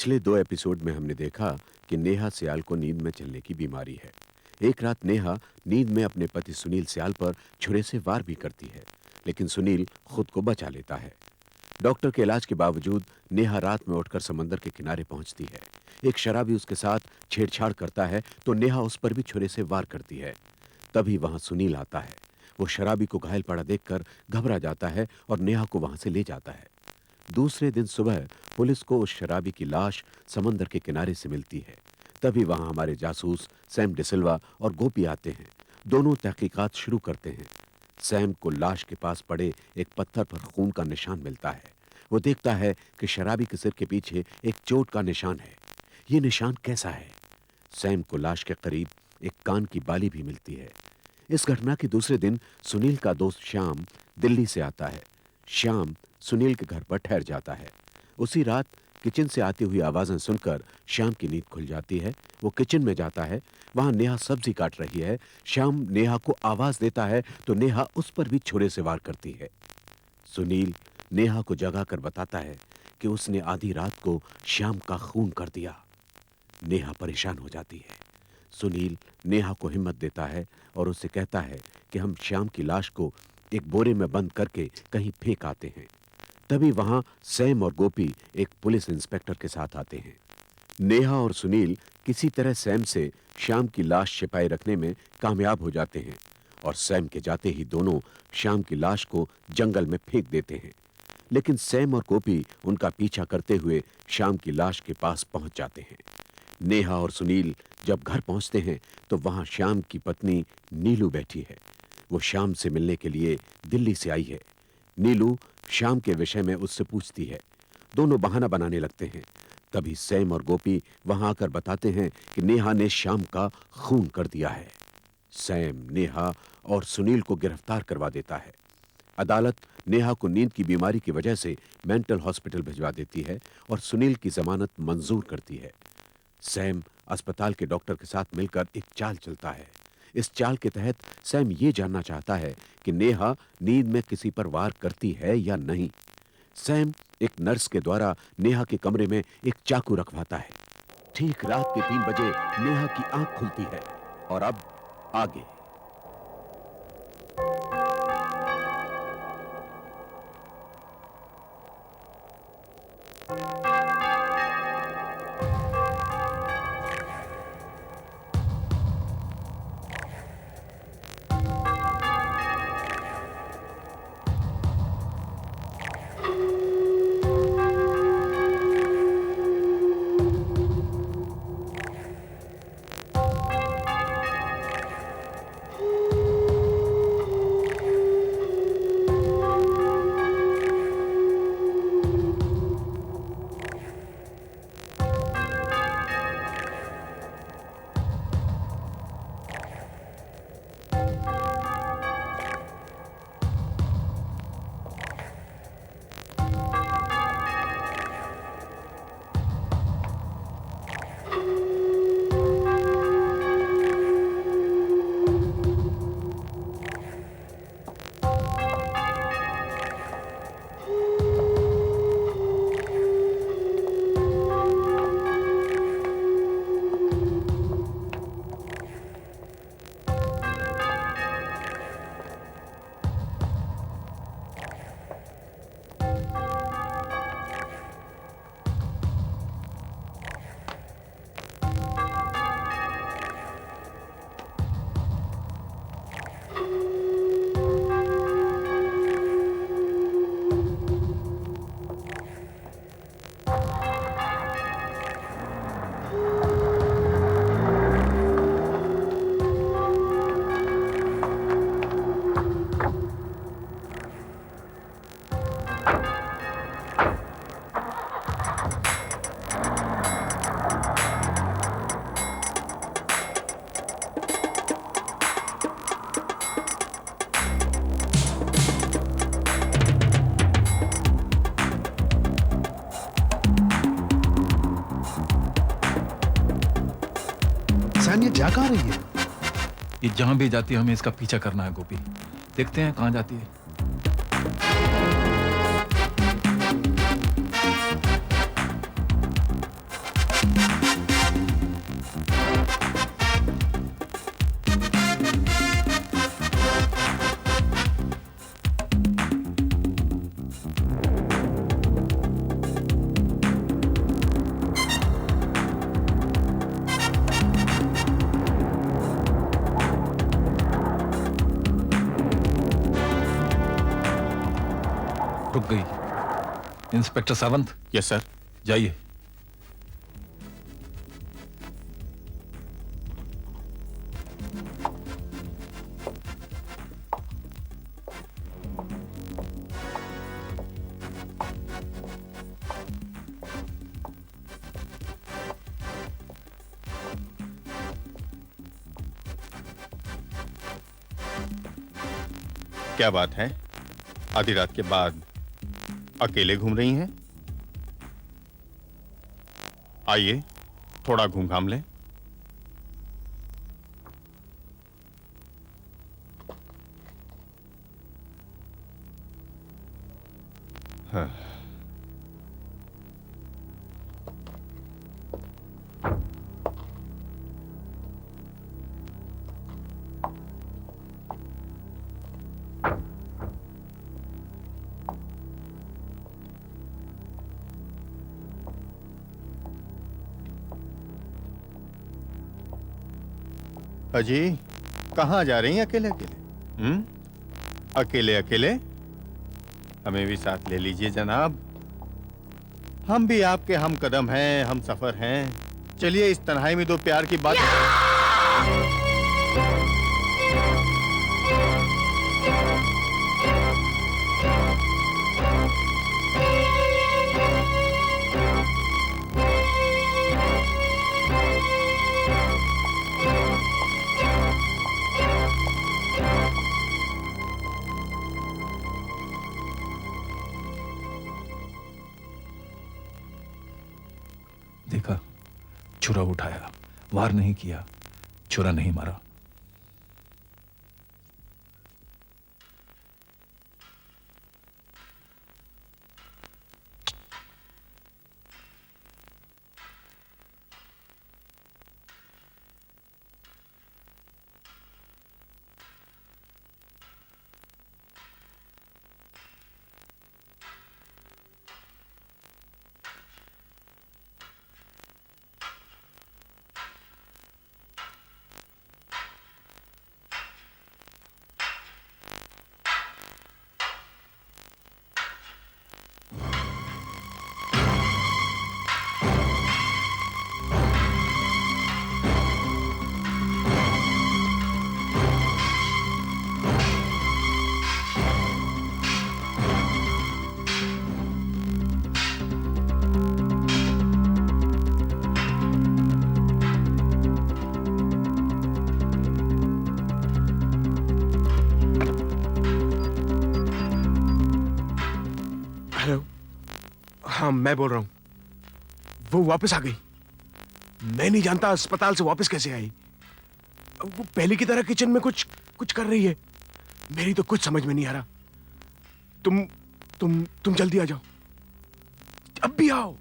पिछले 2 एपिसोड में हमने देखा कि नेहा सियाल को नींद में चलने की बीमारी है। एक रात नेहा नींद में अपने पति सुनील सियाल पर छुरे से वार भी करती है, लेकिन सुनील खुद को बचा लेता है। डॉक्टर के इलाज के बावजूद नेहा रात में उठकर समंदर के किनारे पहुंचती है। एक शराबी उसके साथ छेड़छाड़ करता है तो नेहा उस पर भी छुरे से वार करती है। तभी वहां सुनील आता है। वो शराबी को घायल पड़ा देखकर घबरा जाता है और नेहा को वहां से ले जाता है। दूसरे दिन सुबह पुलिस को उस शराबी की लाश समंदर के किनारे से मिलती है। तभी वहां हमारे जासूस सैम डिसिल्वा और गोपी आते हैं। दोनों तहकीकात शुरू करते हैं। सैम को लाश के पास पड़े एक पत्थर पर खून का निशान मिलता है। वो देखता है कि शराबी के सिर के पीछे एक चोट का निशान है। ये निशान कैसा है? सैम को लाश के करीब एक कान की बाली भी मिलती है। इस घटना के दूसरे दिन सुनील का दोस्त श्याम दिल्ली से आता है। श्याम सुनील के घर पर ठहर जाता है। उसी रात किचन से आती हुई आवाजें सुनकर श्याम की नींद खुल जाती है। वो किचन में जाता है। वहां नेहा सब्जी काट रही है। श्याम नेहा को आवाज देता है तो नेहा उस पर भी छुरे से वार करती है। सुनील नेहा को जगाकर बताता है कि उसने आधी रात को श्याम का खून कर दिया। नेहा परेशान हो जाती है। सुनील नेहा को हिम्मत देता है और उससे कहता है कि हम श्याम की लाश को एक बोरे में बंद करके कहीं फेंक आते हैं। तभी वहां सैम और गोपी एक पुलिस इंस्पेक्टर के साथ आते हैं। नेहा और सुनील किसी तरह सैम से श्याम की लाश छिपाए रखने में कामयाब हो जाते हैं और सैम के जाते ही दोनों श्याम की लाश को जंगल में फेंक देते हैं। लेकिन सैम और गोपी उनका पीछा करते हुए श्याम की लाश के पास पहुंच जाते हैं। नेहा और सुनील जब घर पहुंचते हैं तो वहां श्याम की पत्नी नीलू बैठी है। वो श्याम से मिलने के लिए दिल्ली से आई है। नीलू श्याम के विषय में उससे पूछती है। दोनों बहाना बनाने लगते हैं। तभी सैम और गोपी वहां आकर बताते हैं कि नेहा ने श्याम का खून कर दिया है। सैम नेहा और सुनील को गिरफ्तार करवा देता है। अदालत नेहा को नींद की बीमारी की वजह से मेंटल हॉस्पिटल भिजवा देती है और सुनील की जमानत मंजूर करती है। सैम अस्पताल के डॉक्टर के साथ मिलकर एक चाल चलता है। इस चाल के तहत सैम ये जानना चाहता है कि नेहा नींद में किसी पर वार करती है या नहीं। सैम एक नर्स के द्वारा नेहा के कमरे में एक चाकू रखवाता है। ठीक रात के 3 बजे नेहा की आंख खुलती है। और अब आगे। सैम ये जा कहाँ रही है? ये जहां भी जाती है हमें इसका पीछा करना है गोपी। देखते हैं कहां जाती है। रुक गई। Inspector Sawant, yes sir. जाइए। क्या बात है, आधी रात के बाद अकेले घूम रही हैं? आइए थोड़ा घूम घाम लें। हाँ। अजी, कहाँ जा रही हैं अकेले अकेले? अकेले अकेले? हमें भी साथ ले लीजिए जनाब। हम भी आपके हम कदम हैं, हम सफर हैं। चलिए इस तन्हाई में दो प्यार की बात। देखा, छुरा उठाया, वार नहीं किया, छुरा नहीं मारा। हेलो, हाँ मैं बोल रहा हूँ। वो वापस आ गई। मैं नहीं जानता अस्पताल से वापस कैसे आई। वो पहले की तरह किचन में कुछ कुछ कर रही है। मेरी तो कुछ समझ में नहीं आ रहा। तुम जल्दी आ जाओ, अब भी आओ।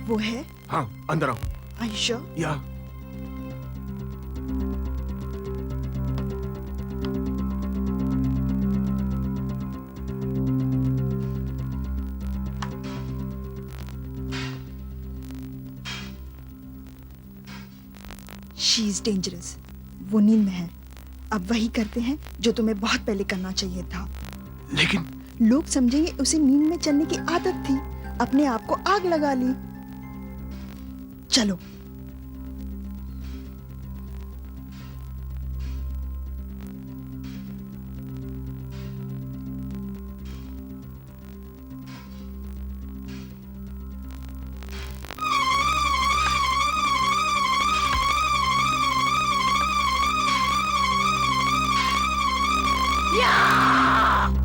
वो है? हाँ, अंदर आओ। Are you sure? या She is dangerous. वो नींद में है। अब वही करते हैं जो तुम्हें बहुत पहले करना चाहिए था। लेकिन लोग समझेंगे उसे नींद में चलने की आदत थी, अपने आप को आग लगा ली। चलो।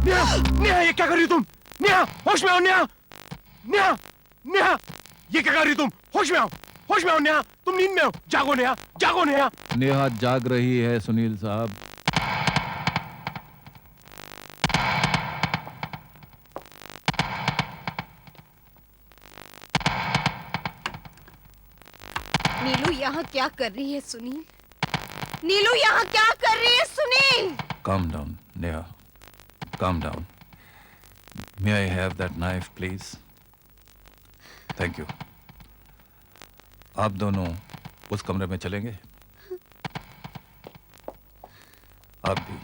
नेहा, नेहा ये क्या कर रही हो तुम? नेहा, होश में आओ नेहा। नेहा, नेहा, ये क्या कर रही तुम? होश में आओ, होश में आओ नेहा, तुम नींद में हो। जागो नेहा, जागो नेहा। नेहा जाग रही है सुनील साहब। नीलू यहाँ क्या कर रही है सुनील? नीलू यहाँ क्या कर रही है Sunil? Calm down, Neha, calm down. May I have that knife, please? Thank you. आप दोनों उस कमरे में चलेंगे? आप भी।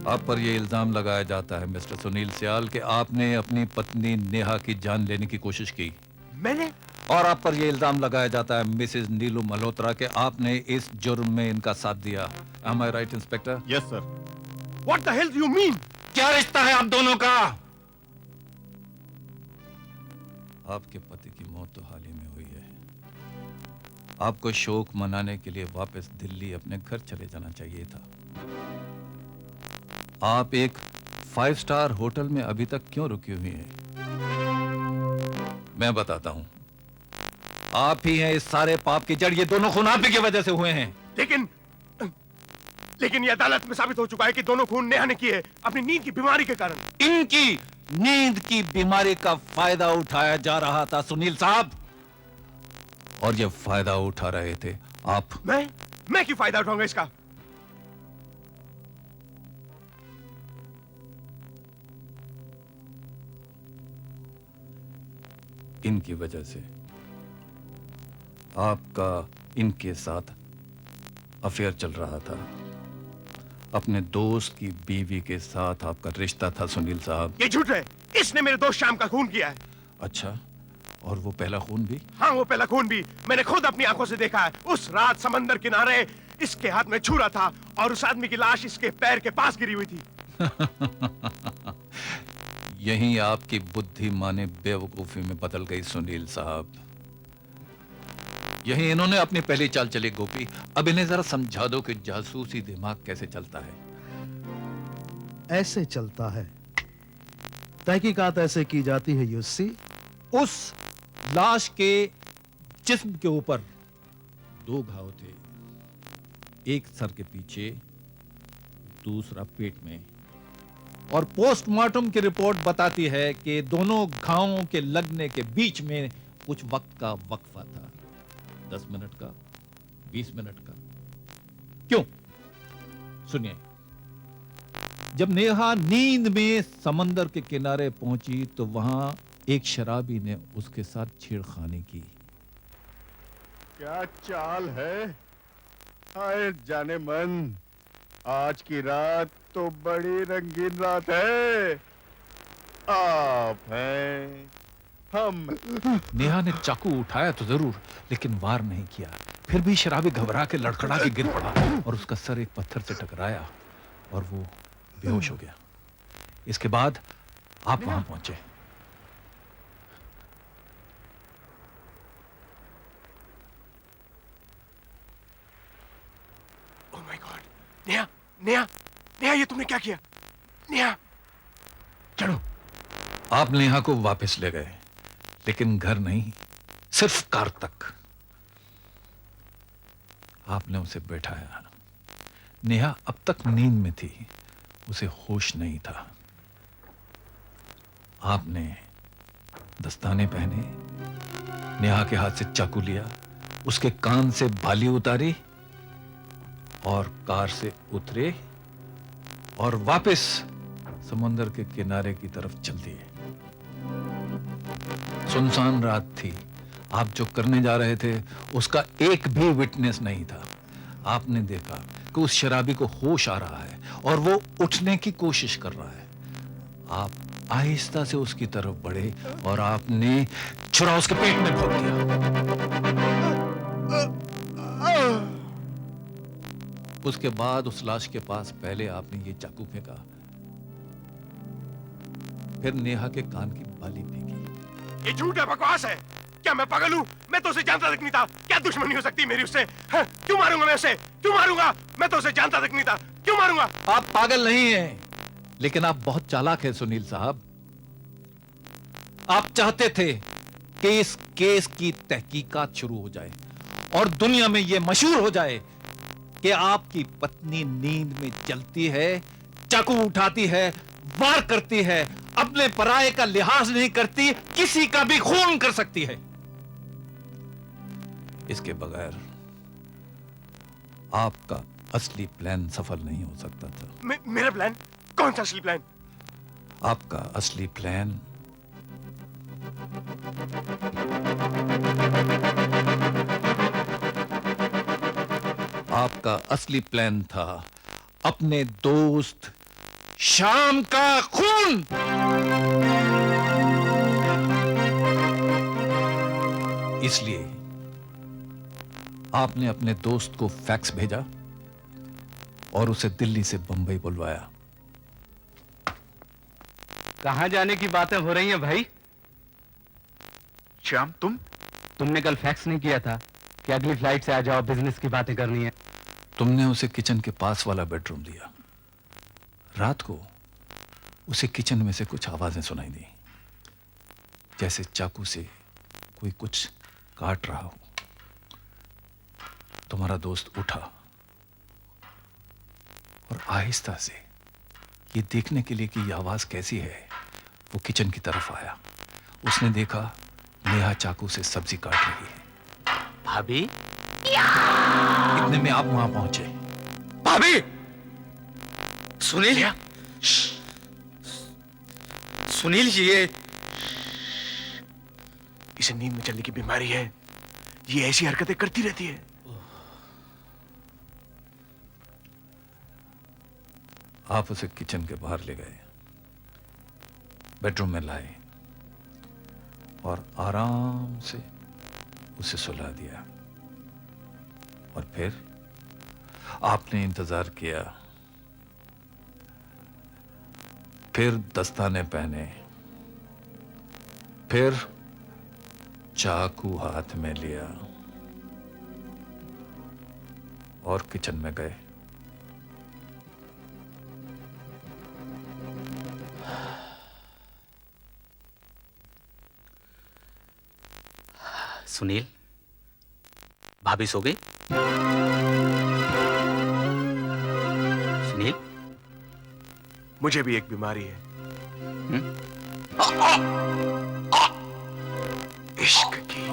आप पर यह इल्जाम लगाया जाता है मिस्टर सुनील सियाल कि आपने अपनी पत्नी नेहा की जान लेने की कोशिश की। मैंने? और आप पर यह इल्जाम लगाया जाता है मिसेस नीलू मल्होत्रा कि आपने इस जुर्म में इनका साथ दिया। Am I right, inspector? Yes sir. What the hell do you mean? क्या रिश्ता है आप दोनों का? आपके पति की मौत तो हाल ही में हुई है। आपको शोक मनाने के लिए वापस दिल्ली अपने घर चले जाना चाहिए था। आप एक 5 स्टार होटल में अभी तक क्यों रुकी हुई हैं? मैं बताता हूं। आप ही हैं इस सारे पाप की जड़। ये दोनों खून आप ही की वजह से हुए हैं। लेकिन ये अदालत में साबित हो चुका है कि दोनों खून नेहा ने किए अपनी नींद की बीमारी के कारण। इनकी नींद की बीमारी का फायदा उठाया जा रहा था सुनील साहब, और ये फायदा उठा रहे थे आप। मैं क्यों फायदा उठाऊंगा इसका? इनकी वजह से आपका इनके साथ अफेयर चल रहा था। अपने दोस्त की बीवी के साथ आपका रिश्ता था सुनील साहब। ये झूठ है। इसने मेरे दोस्त श्याम का खून किया है। अच्छा, और वो पहला खून भी? हाँ, वो पहला खून भी मैंने खुद अपनी आंखों से देखा है। उस रात समंदर किनारे इसके हाथ में छुरा था और उस आदमी की लाश इसके पैर के पास गिरी हुई थी। यही आपकी बुद्धि माने बेवकूफी में बदल गई सुनील साहब। यही इन्होंने अपनी पहली चाल चली। गोपी, अब इन्हें जरा समझा दो कि जासूसी दिमाग कैसे चलता है। ऐसे चलता है। तहकीकात ऐसे की जाती है यूसी। उस लाश के जिस्म के ऊपर 2 घाव थे, एक सर के पीछे, दूसरा पेट में। और पोस्टमार्टम की रिपोर्ट बताती है कि दोनों घावों के लगने के बीच में कुछ वक्त का वक्फा था। 10 मिनट का, 20 मिनट का। क्यों? सुनिए, जब नेहा नींद में समंदर के किनारे पहुंची तो वहां एक शराबी ने उसके साथ छेड़खानी की। क्या चाल है? हाय जाने मन, आज की रात तो बड़ी रंगीन रात है। आप हैं, हम। नेहा ने चाकू उठाया तो जरूर, लेकिन वार नहीं किया। फिर भी शराबी घबरा के लड़खड़ा के गिर पड़ा और उसका सर एक पत्थर से टकराया और वो बेहोश हो गया। इसके बाद आप वहां पहुंचे। Oh my God! Neha, Neha, Neha, ये तुमने क्या किया? नेहा, चलो। आप नेहा को वापस ले गए, लेकिन घर नहीं, सिर्फ कार तक। आपने उसे बैठाया। नेहा अब तक नींद में थी, उसे होश नहीं था। आपने दस्ताने पहने, नेहा के हाथ से चाकू लिया, उसके कान से बाली उतारी और कार से उतरे और वापस समुंदर के किनारे की तरफ चल दिए। सुनसान रात थी। आप जो करने जा रहे थे उसका एक भी विटनेस नहीं था। आपने देखा कि उस शराबी को होश आ रहा है और वो उठने की कोशिश कर रहा है। आप आहिस्ता से उसकी तरफ बढ़े और आपने छुरा उसके पेट में भोंक दिया। उसके बाद उस लाश के पास पहले आपने ये चाकू फेंका, फिर नेहा के कान की बाली फेंकी। ये झूठ है, बकवास है। क्या मैं पागल हूँ? मैं तो उसे जानता तक नहीं था। क्या दुश्मनी हो सकती मेरी उससे? हाँ, क्यों मारूंगा मैं उसे? क्यों मारूंगा? मैं तो उसे जानता तक नहीं था। क्यों मारूंगा? आप पागल नहीं हैं, लेकिन आप बहुत चालाक हैं सुनील साहब। आप चाहते थे कि इस केस की तहकीकात शुरू हो जाए और दुनिया में यह मशहूर हो जाए कि आपकी पत्नी नींद में चलती है, चाकू उठाती है, वार करती है, अपने पराये का लिहाज नहीं करती, किसी का भी खून कर सकती है। इसके बगैर आपका असली प्लान सफल नहीं हो सकता था। मेरा प्लान? कौन सा असली प्लान? आपका असली प्लान आपका असली प्लान था अपने दोस्त श्याम का खून। इसलिए आपने अपने दोस्त को फैक्स भेजा और उसे दिल्ली से बंबई बुलवाया। कहां जाने की बातें हो रही हैं भाई? श्याम, तुमने कल फैक्स नहीं किया था कि अगली फ्लाइट से आ जाओ, बिजनेस की बातें करनी है। तुमने उसे किचन के पास वाला बेडरूम दिया। रात को उसे किचन में से कुछ आवाजें सुनाई दी, जैसे चाकू से कोई कुछ काट रहा हो। तुम्हारा दोस्त उठा और आहिस्ता से ये देखने के लिए कि ये आवाज कैसी है, वो किचन की तरफ आया। उसने देखा नेहा चाकू से सब्जी काट रही है। भाभी? इतने में आप वहां पहुंचे। भाभी! सुनील, सुनील जी, इसे नींद में चलने की बीमारी है। ये ऐसी हरकतें करती रहती है। आप उसे किचन के बाहर ले गए, बेडरूम में लाए और आराम से उसे सुला दिया। और फिर आपने इंतजार किया। फिर दस्ताने पहने, फिर चाकू हाथ में लिया और किचन में गए। सुनील, भाभी सो गई? सुनील, मुझे भी एक बीमारी है, इश्क की।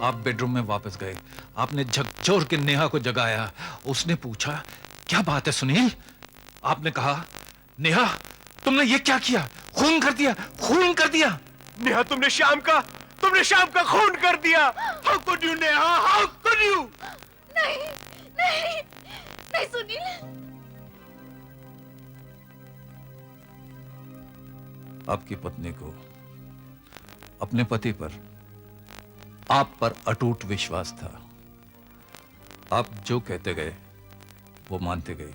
आप बेडरूम में वापस गए। आपने झकझोर के नेहा को जगाया। उसने पूछा, क्या बात है सुनील? आपने कहा, नेहा तुमने ये क्या किया? खून कर दिया, खून कर दिया। नेहा, तुमने शाम का खून कर दिया। How could you Neha, how could you? नहीं नहीं नहीं सुनील। आपकी पत्नी को अपने पति पर, आप पर अटूट विश्वास था। आप जो कहते गए वो मानते गए।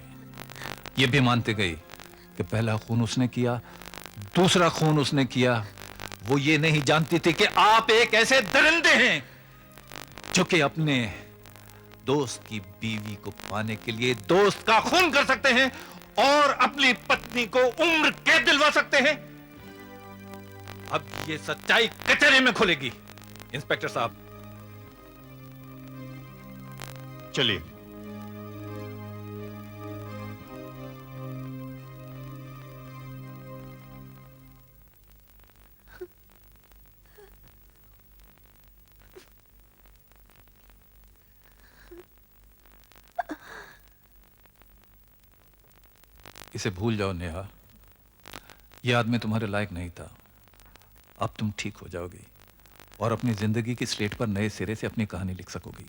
ये भी मानते गए कि पहला खून उसने किया, दूसरा खून उसने किया। वो ये नहीं जानती थी कि आप एक ऐसे दरिंदे हैं जो कि अपने दोस्त की बीवी को पाने के लिए दोस्त का खून कर सकते हैं और अपनी पत्नी को उम्र कैद दिलवा सकते हैं। अब ये सच्चाई कचहरी में खुलेगी। इंस्पेक्टर साहब, चलिए। इसे भूल जाओ नेहा। यह आदमी तुम्हारे लायक नहीं था। अब तुम ठीक हो जाओगी और अपनी जिंदगी की स्लेट पर नए सिरे से अपनी कहानी लिख सकोगी।